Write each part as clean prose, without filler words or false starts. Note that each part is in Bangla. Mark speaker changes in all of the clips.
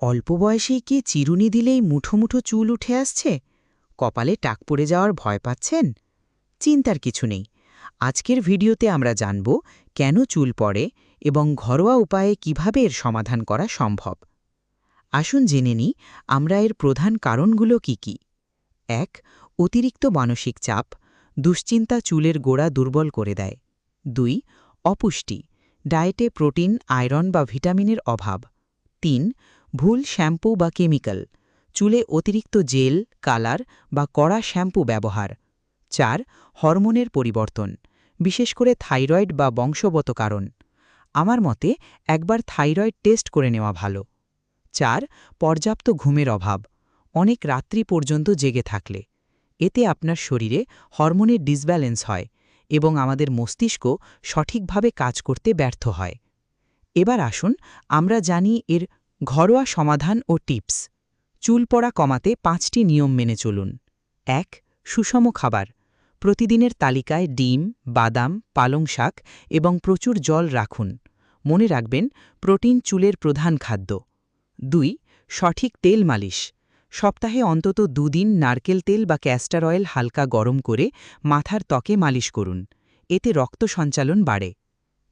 Speaker 1: অল্প বয়সেই কি চিরুনি দিলেই মুঠো মুঠো চুল উঠে আসছে? কপালে টাক পড়ে যাওয়ার ভয় পাচ্ছেন? চিন্তার কিছু নেই। আজকের ভিডিওতে আমরা জানব কেন চুল পড়ে এবং ঘরোয়া উপায়ে কিভাবে এর সমাধান করা সম্ভব। আসুন জেনে নিই আমরা এর প্রধান কারণগুলো কি কি। ১. অতিরিক্ত মানসিক চাপ, দুশ্চিন্তা চুলের গোড়া দুর্বল করে দেয়। ২. অপুষ্টি, ডায়েটে প্রোটিন, আয়রন বা ভিটামিনের অভাব। ৩. ভুল শ্যাম্পু বা কেমিক্যাল, চুলে অতিরিক্ত জেল, কালার বা কড়া শ্যাম্পু ব্যবহার। ৪. হরমোনের পরিবর্তন, বিশেষ করে থাইরয়েড বা বংশগত কারণ। আমার মতে একবার থাইরয়েড টেস্ট করে নেওয়া ভালো। ৪. পর্যাপ্ত ঘুমের অভাব, অনেক রাত্রি পর্যন্ত জেগে থাকলে। এতে আপনার শরীরে হরমোনের ডিসব্যালেন্স হয় এবং আমাদের মস্তিষ্ক সঠিকভাবে কাজ করতে ব্যর্থ হয়। এবার আসুন আমরা জানি এর ঘরোয়া সমাধান ও টিপস। চুল পড়া কমাতে ৫টি নিয়ম মেনে চলুন। ১. সুষম খাবার, প্রতিদিনের তালিকায় ডিম, বাদাম, পালং শাক এবং প্রচুর জল রাখুন। মনে রাখবেন, প্রোটিন চুলের প্রধান খাদ্য। ২. সঠিক তেল মালিশ, সপ্তাহে অন্তত ২ দিন নারকেল তেল বা ক্যাস্টর অয়েল হালকা গরম করে মাথার ত্বকে মালিশ করুন, এতে রক্ত সঞ্চালন বাড়ে।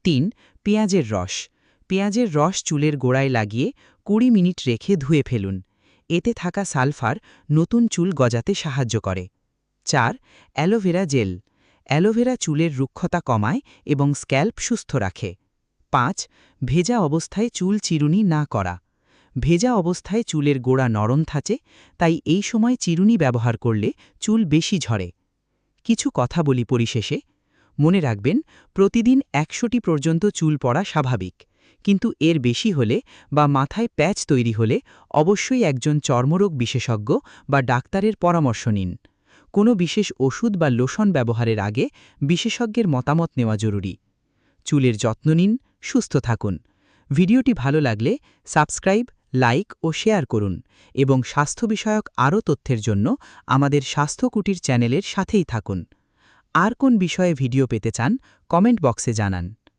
Speaker 1: ৩. পেঁয়াজের রস, পেঁয়াজের রস চুলের গোড়ায় লাগিয়ে ২০ মিনিট রেখে ধুয়ে ফেলুন, এতে থাকা সালফার নতুন চুল গজাতে সাহায্য করে। ৪. অ্যালোভেরা জেল, অ্যালোভেরা চুলের রুক্ষতা কমায় এবং স্ক্যাল্প সুস্থ রাখে। ৫. ভেজা অবস্থায় চুল চিরুনি না করা, ভেজা অবস্থায় চুলের গোড়া নরম থাকে, তাই এই সময় চিরুনি ব্যবহার করলে চুল বেশি ঝরে। কিছু কথা বলি পরিশেষে। মনে রাখবেন, প্রতিদিন ১০০টি পর্যন্ত চুল পড়া স্বাভাবিক, কিন্তু এর বেশি হলে বা মাথায় প্যাচ তৈরি হলে অবশ্যই একজন চর্মরোগ বিশেষজ্ঞ বা ডাক্তারের পরামর্শ নিন। কোনো বিশেষ ওষুধ বা লোশন ব্যবহারের আগে বিশেষজ্ঞের মতামত নেওয়া জরুরি। চুলের যত্ন নিন, সুস্থ থাকুন। ভিডিওটি ভালো লাগলে সাবস্ক্রাইব, লাইক ও শেয়ার করুন এবং স্বাস্থ্য বিষয়ক আরও তথ্যের জন্য আমাদের স্বাস্থ্য কুটির চ্যানেলের সাথেই থাকুন। আর কোন বিষয়ে ভিডিও পেতে চান কমেন্ট বক্সে জানান।